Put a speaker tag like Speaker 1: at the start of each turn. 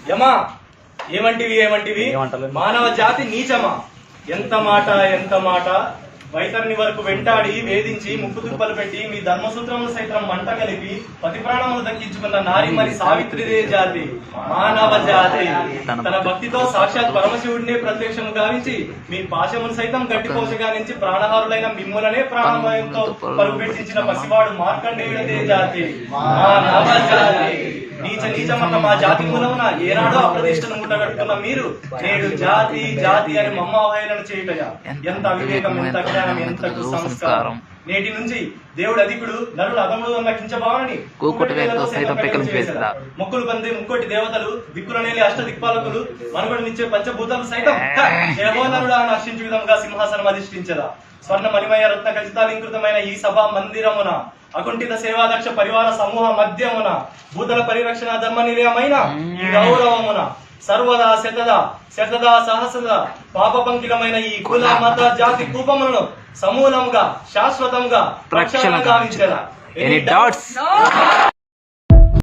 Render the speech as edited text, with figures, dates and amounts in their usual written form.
Speaker 1: యమా ఏమంటివి మానవ జాతి నీచమా, ఎంత మాట వైతరిని వరకు వెంటాడి వేధించి ముప్పు తుప్పలు పెట్టి మీ ధర్మసూత్రములు సైతం మంట కలిపి పతి ప్రాణములు దక్కించుకున్న నారిమణి సావిత్రిదే జాతి మానవ జాతి. తన భక్తితో సాక్షాత్ పరమశివుడినే ప్రత్యక్షము గావించి మీ పాశమును సైతం గట్టిపోసగా నుంచి ప్రాణహారులైన మిమ్ములనే ప్రాణభయంతో పరుగు పెట్టించిన పసివాడు మార్కండేయుడదే జాతి మానవ జాతి. నీచమన్న మా జాతి మూలమున ఏనాడో అప్రతిష్టను ముట్టగట్టుకున్న మీరు నేడు జాతి జాతి అని మమ్మ అవహేళన చేయుటగా ఎంత అవివేకం, ఎంత జ్ఞానం, ఎంత సంస్కారం. నేటి నుంచి దేవుడు అధికుడు, నరుడు అదముడు అన్న కించభావనని మొక్కులు పొందే ముక్కోటి దేవతలు, దిక్కులనేలి అష్ట దిక్పాలకులు, మనుగడనిచ్చే పంచభూతాలు సైతం జయమోనరుడు అని హర్షించే విధంగా సింహాసనం అధిష్ఠించదా. స్వర్ణ మణిమయ రత్న ఖచ్చితాలంకృతమైన ఈ సభా మందిరమున అకుంఠిత సేవాదక్ష పరివార సమూహ మధ్యమున భూతల పరిరక్షణ ధర్మ నిలయమైన ఈ గౌరవమున సర్వదా శతదా సహస్రదా పాప పంకిలమైన ఈ కుల మత జాతి కూపములను సమూలంగా శాశ్వతంగా ప్రక్షాళన గావించదా.